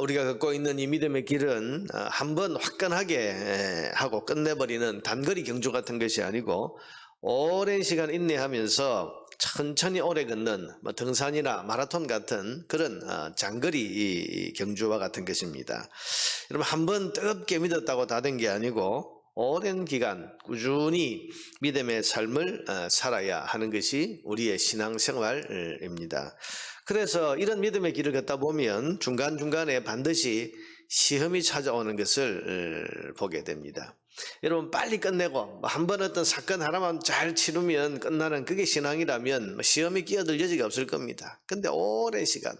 우리가 걷고 있는 이 믿음의 길은 한번 화끈하게 하고 끝내버리는 단거리 경주 같은 것이 아니고 오랜 시간 인내하면서 천천히 오래 걷는 등산이나 마라톤 같은 그런 장거리 경주와 같은 것입니다. 여러분, 한번 뜨겁게 믿었다고 다 된 게 아니고 오랜 기간 꾸준히 믿음의 삶을 살아야 하는 것이 우리의 신앙생활입니다. 그래서 이런 믿음의 길을 걷다 보면 중간중간에 반드시 시험이 찾아오는 것을 보게 됩니다. 여러분, 빨리 끝내고 한 번 어떤 사건 하나만 잘 치르면 끝나는 그게 신앙이라면 시험이 끼어들 여지가 없을 겁니다. 근데 오랜 시간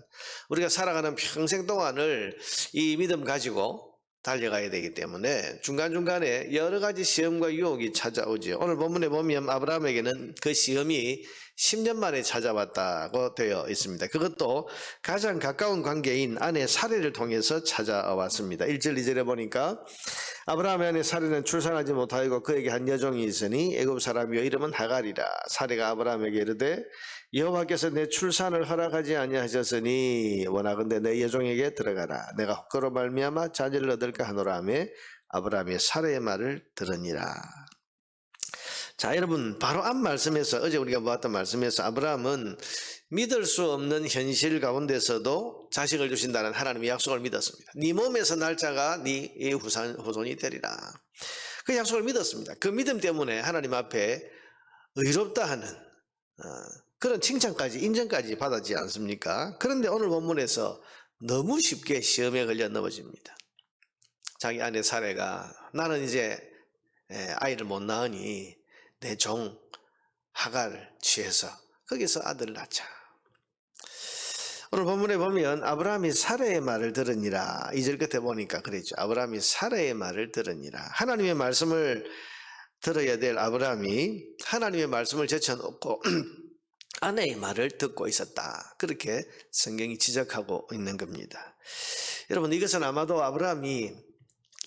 우리가 살아가는 평생 동안을 이 믿음 가지고 달려가야 되기 때문에 중간중간에 여러 가지 시험과 유혹이 찾아오죠. 오늘 본문에 보면 아브라함에게는 그 시험이 10년 만에 찾아왔다고 되어 있습니다. 그것도 가장 가까운 관계인 아내 사례를 통해서 찾아왔습니다. 1절 2절에 보니까 아브라함의 아내 사례는 출산하지 못하고 그에게 한 여종이 있으니 애굽 사람이요 이름은 하갈이라. 사례가 아브라함에게 이르되 여호와께서 내 출산을 허락하지 아니하셨으니 원하건대 내 여종에게 들어가라. 내가 혹거로 말미암아 자녀를 얻을까 하노라 하며 아브라함이 사례의 말을 들으니라. 자, 여러분, 바로 앞 말씀에서, 어제 우리가 보았던 말씀에서 아브라함은 믿을 수 없는 현실 가운데서도 자식을 주신다는 하나님의 약속을 믿었습니다. 네 몸에서 날짜가 네 후손이 되리라. 그 약속을 믿었습니다. 그 믿음 때문에 하나님 앞에 의롭다 하는 그런 칭찬까지, 인정까지 받았지 않습니까? 그런데 오늘 본문에서 너무 쉽게 시험에 걸려 넘어집니다. 자기 아내 사례가 나는 이제 아이를 못 낳으니 내 종 하갈을 취해서 거기서 아들을 낳자. 오늘 본문에 보면 아브라함이 사례의 말을 들으니라. 2절 끝에 보니까 그랬죠. 아브라함이 사례의 말을 들으니라. 하나님의 말씀을 들어야 될 아브라함이 하나님의 말씀을 제쳐놓고 아내의 말을 듣고 있었다. 그렇게 성경이 지적하고 있는 겁니다. 여러분, 이것은 아마도 아브라함이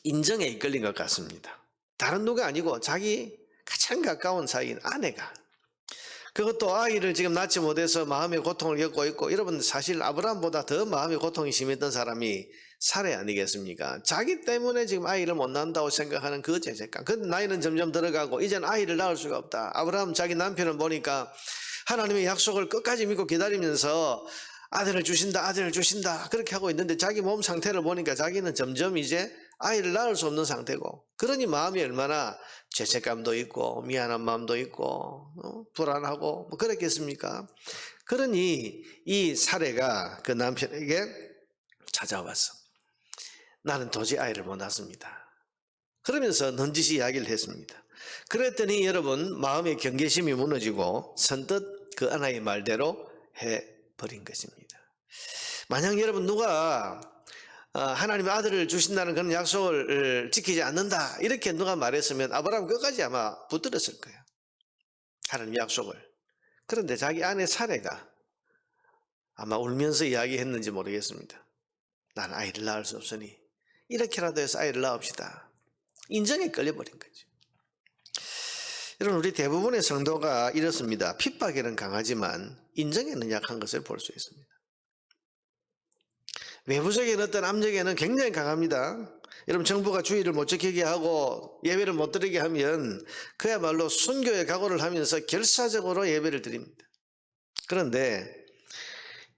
인정에 이끌린 것 같습니다. 다른 누가 아니고 자기 가장 가까운 사이인 아내가, 그것도 아이를 지금 낳지 못해서 마음의 고통을 겪고 있고, 여러분 사실 아브라함보다 더 마음의 고통이 심했던 사람이 사례 아니겠습니까? 자기 때문에 지금 아이를 못 낳는다고 생각하는 그 죄책감. 그 나이는 점점 들어가고 이제는 아이를 낳을 수가 없다. 아브라함 자기 남편을 보니까 하나님의 약속을 끝까지 믿고 기다리면서 아들을 주신다 그렇게 하고 있는데 자기 몸 상태를 보니까 자기는 점점 이제 아이를 낳을 수 없는 상태고, 그러니 마음이 얼마나 죄책감도 있고 미안한 마음도 있고 불안하고 뭐 그랬겠습니까? 그러니 이 사례가 그 남편에게 찾아왔어. 나는 도저히 아이를 못 낳습니다. 그러면서 넌지시 이야기를 했습니다. 그랬더니 여러분, 마음의 경계심이 무너지고 선뜻 그 아내의 말대로 해버린 것입니다. 만약 여러분 누가 하나님의 아들을 주신다는 그런 약속을 지키지 않는다 이렇게 누가 말했으면 아브라함 끝까지 아마 붙들었을 거예요, 하나님의 약속을. 그런데 자기 아내 사례가 아마 울면서 이야기했는지 모르겠습니다. 난 아이를 낳을 수 없으니 이렇게라도 해서 아이를 낳읍시다. 인정에 끌려버린 거죠. 여러분, 우리 대부분의 성도가 이렇습니다. 핍박에는 강하지만 인정에는 약한 것을 볼 수 있습니다. 외부적인 어떤 압력에는 굉장히 강합니다. 여러분, 정부가 주의를 못 지키게 하고 예배를 못 드리게 하면 그야말로 순교의 각오를 하면서 결사적으로 예배를 드립니다. 그런데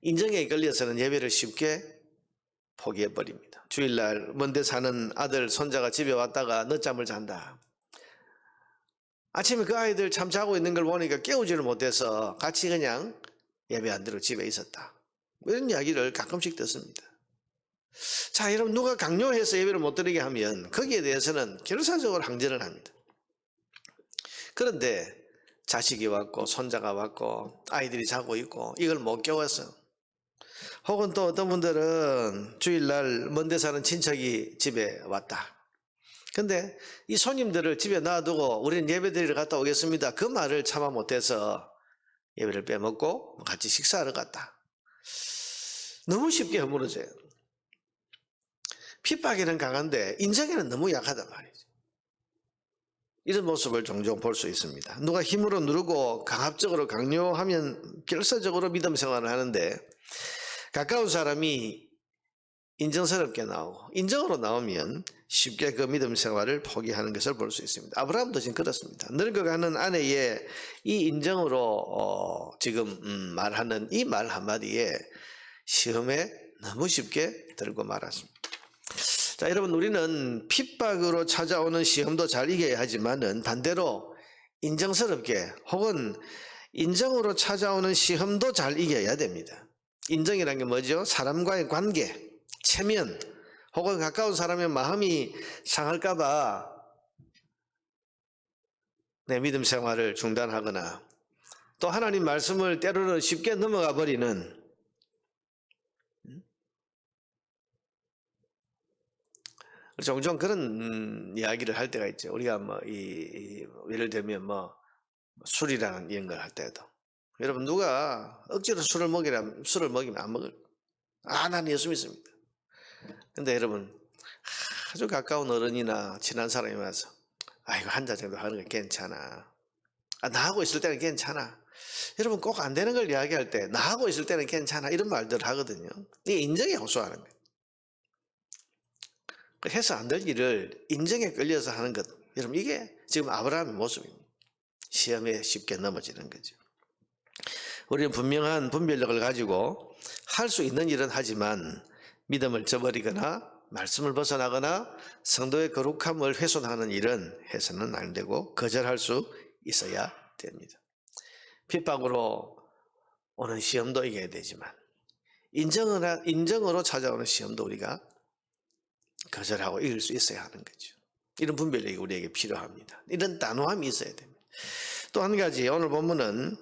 인정에 걸려서는 예배를 쉽게 포기해버립니다. 주일날 먼데 사는 아들, 손자가 집에 왔다가 늦잠을 잔다. 아침에 그 아이들 참 자고 있는 걸 보니까 깨우지를 못해서 같이 그냥 예배 안 드리고 집에 있었다. 이런 이야기를 가끔씩 듣습니다. 자, 여러분, 누가 강요해서 예배를 못 드리게 하면 거기에 대해서는 결사적으로 항전을 합니다. 그런데 자식이 왔고 손자가 왔고 아이들이 자고 있고 이걸 못 깨워서, 혹은 또 어떤 분들은 주일날 먼데 사는 친척이 집에 왔다. 근데 이 손님들을 집에 놔두고 우리는 예배드리러 갔다 오겠습니다, 그 말을 참아 못해서 예배를 빼먹고 같이 식사하러 갔다. 너무 쉽게 허물어져요. 핍박에는 강한데 인정에는 너무 약하단 말이죠. 이런 모습을 종종 볼 수 있습니다. 누가 힘으로 누르고 강압적으로 강요하면 결사적으로 믿음 생활을 하는데, 가까운 사람이 인정스럽게 나오고 인정으로 나오면 쉽게 그 믿음 생활을 포기하는 것을 볼 수 있습니다. 아브라함도 지금 그렇습니다. 늙어가는 아내의 이 인정으로 지금 말하는 이 말 한마디에 시험에 너무 쉽게 들고 말았습니다. 자, 여러분, 우리는 핍박으로 찾아오는 시험도 잘 이겨야 하지만은 반대로 인정스럽게 혹은 인정으로 찾아오는 시험도 잘 이겨야 됩니다. 인정이라는 게 뭐죠? 사람과의 관계, 체면, 혹은 가까운 사람의 마음이 상할까봐 내 믿음 생활을 중단하거나 또 하나님 말씀을 때로는 쉽게 넘어가 버리는 종종 그런 이야기를 할 때가 있죠. 우리가 예를 들면 술이라는 이런 걸 할 때도 여러분 누가 억지로 술을 먹이면 안 먹을. 난 예수 믿습니다. 근데 여러분 아주 가까운 어른이나 친한 사람이 와서 아이고 한 잔 정도 하는 거 괜찮아. 나하고 있을 때는 괜찮아. 여러분 꼭 안 되는 걸 이야기할 때 나하고 있을 때는 괜찮아 이런 말들을 하거든요. 이게 인정에 호소하는 거예요. 해서 안 될 일을 인정에 끌려서 하는 것. 여러분 이게 지금 아브라함의 모습입니다. 시험에 쉽게 넘어지는 거죠. 우리는 분명한 분별력을 가지고 할 수 있는 일은 하지만 믿음을 저버리거나 말씀을 벗어나거나 성도의 거룩함을 훼손하는 일은 해서는 안 되고 거절할 수 있어야 됩니다. 핍박으로 오는 시험도 이겨야 되지만 인정으로 찾아오는 시험도 우리가 거절하고 이길 수 있어야 하는 거죠. 이런 분별력이 우리에게 필요합니다. 이런 단호함이 있어야 됩니다. 또 한 가지 오늘 본문은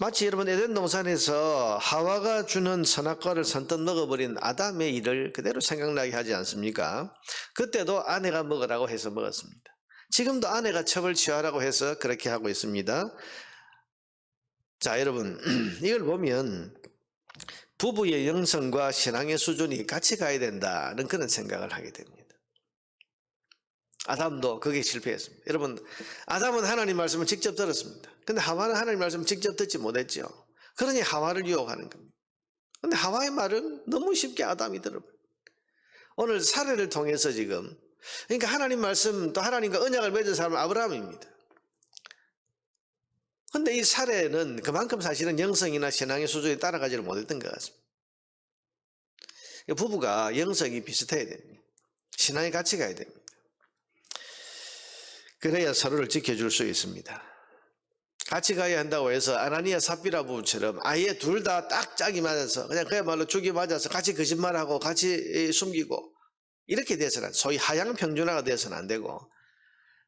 마치 여러분 에덴 동산에서 하와가 주는 선악과를 선뜻 먹어버린 아담의 일을 그대로 생각나게 하지 않습니까? 그때도 아내가 먹으라고 해서 먹었습니다. 지금도 아내가 첩을 취하라고 해서 그렇게 하고 있습니다. 자, 여러분 이걸 보면 부부의 영성과 신앙의 수준이 같이 가야 된다는 그런 생각을 하게 됩니다. 아담도 그게 실패했습니다. 여러분 아담은 하나님 말씀을 직접 들었습니다. 근데 하와는 하나님 말씀을 직접 듣지 못했죠. 그러니 하와를 유혹하는 겁니다. 근데 하와의 말은 너무 쉽게 아담이 들어버려요. 오늘 사례를 통해서 지금 그러니까 하나님 말씀 또 하나님과 언약을 맺은 사람은 아브라함입니다. 근데 이 사례는 그만큼 사실은 영성이나 신앙의 수준이 따라가지를 못했던 것 같습니다. 부부가 영성이 비슷해야 됩니다. 신앙이 같이 가야 됩니다. 그래야 서로를 지켜줄 수 있습니다. 같이 가야 한다고 해서 아나니아 삽비라 부부처럼 아예 둘 다 딱 짝이 맞아서 그냥 그야말로 죽이 맞아서 같이 거짓말하고 같이 숨기고 이렇게 돼서는 소위 하향 평준화가 돼서는 안 되고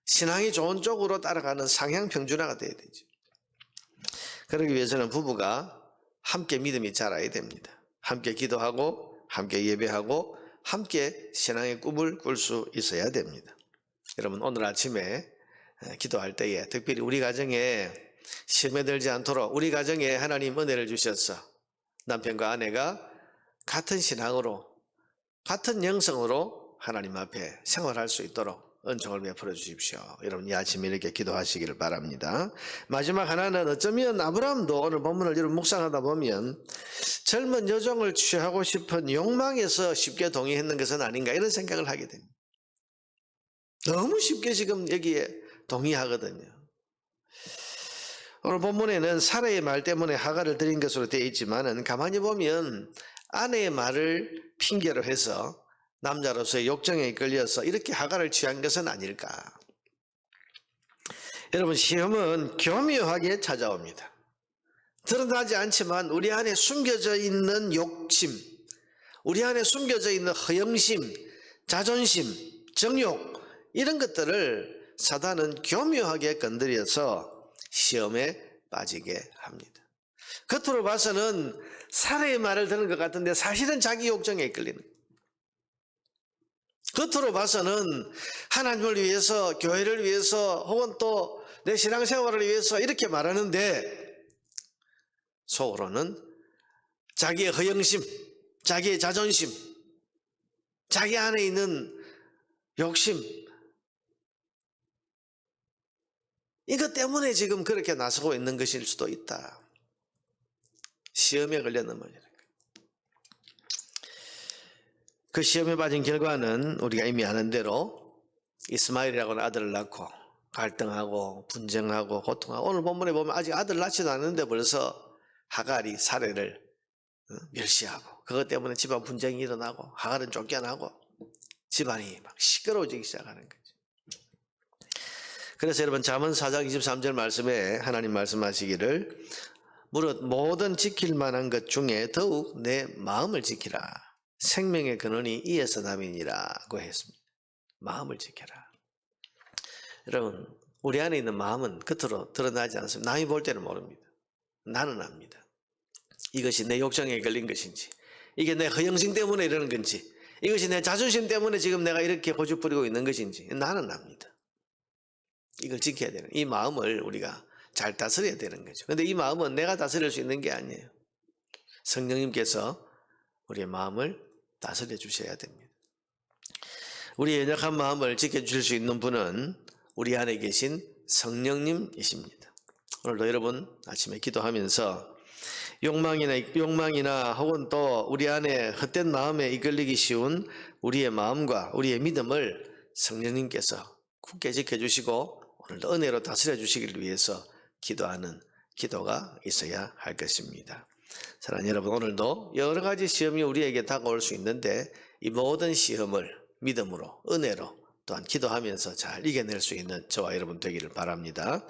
신앙이 좋은 쪽으로 따라가는 상향 평준화가 돼야 되죠. 그러기 위해서는 부부가 함께 믿음이 자라야 됩니다. 함께 기도하고 함께 예배하고 함께 신앙의 꿈을 꿀 수 있어야 됩니다. 여러분 오늘 아침에 기도할 때에 특별히 우리 가정에 시험에 들지 않도록 우리 가정에 하나님 은혜를 주셔서 남편과 아내가 같은 신앙으로 같은 영성으로 하나님 앞에 생활할 수 있도록 은총을 베풀어 주십시오. 여러분 이 아침에 이렇게 기도하시기를 바랍니다. 마지막 하나는 어쩌면 아브라함도 오늘 본문을 여러분 묵상하다 보면 젊은 여종을 취하고 싶은 욕망에서 쉽게 동의했는 것은 아닌가 이런 생각을 하게 됩니다. 너무 쉽게 지금 여기에 동의하거든요. 오늘 본문에는 사라의 말 때문에 하가를 드린 것으로 되어 있지만 가만히 보면 아내의 말을 핑계로 해서 남자로서의 욕정에 끌려서 이렇게 하가를 취한 것은 아닐까. 여러분 시험은 교묘하게 찾아옵니다. 드러나지 않지만 우리 안에 숨겨져 있는 욕심, 우리 안에 숨겨져 있는 허영심, 자존심, 정욕 이런 것들을 사단은 교묘하게 건드려서 시험에 빠지게 합니다. 겉으로 봐서는 사례의 말을 듣는 것 같은데 사실은 자기 욕정에 이끌리는 거예요. 겉으로 봐서는 하나님을 위해서 교회를 위해서 혹은 또 내 신앙생활을 위해서 이렇게 말하는데 속으로는 자기의 허영심, 자기의 자존심, 자기 안에 있는 욕심 이것 때문에 지금 그렇게 나서고 있는 것일 수도 있다. 시험에 걸려 넘어지는 거예요. 그 시험에 빠진 결과는 우리가 이미 아는 대로 이스마엘이라고는 아들을 낳고 갈등하고 분쟁하고 고통하고, 오늘 본문에 보면 아직 아들 낳지도 않았는데 벌써 하갈이 사례를 멸시하고, 그것 때문에 집안 분쟁이 일어나고 하갈은 쫓겨나고 집안이 막 시끄러워지기 시작하는 거죠. 그래서 여러분 잠언 4장 23절 말씀에 하나님 말씀하시기를 무릇 모든 지킬 만한 것 중에 더욱 내 마음을 지키라. 생명의 근원이 이에서 남이니라고 했습니다. 마음을 지켜라. 여러분 우리 안에 있는 마음은 겉으로 드러나지 않습니다. 남이 볼 때는 모릅니다. 나는 압니다. 이것이 내 욕정에 걸린 것인지, 이게 내 허영심 때문에 이러는 건지, 이것이 내 자존심 때문에 지금 내가 이렇게 고집 부리고 있는 것인지 나는 압니다. 이걸 지켜야 되는, 이 마음을 우리가 잘 다스려야 되는 거죠. 그런데 이 마음은 내가 다스릴 수 있는 게 아니에요. 성령님께서 우리의 마음을 다스려 주셔야 됩니다. 우리의 연약한 마음을 지켜주실 수 있는 분은 우리 안에 계신 성령님이십니다. 오늘도 여러분 아침에 기도하면서 욕망이나 혹은 또 우리 안에 헛된 마음에 이끌리기 쉬운 우리의 마음과 우리의 믿음을 성령님께서 굳게 지켜주시고 오늘도 은혜로 다스려 주시기를 위해서 기도하는 기도가 있어야 할 것입니다. 사랑하는 여러분, 오늘도 여러 가지 시험이 우리에게 다가올 수 있는데 이 모든 시험을 믿음으로, 은혜로, 또한 기도하면서 잘 이겨낼 수 있는 저와 여러분 되기를 바랍니다.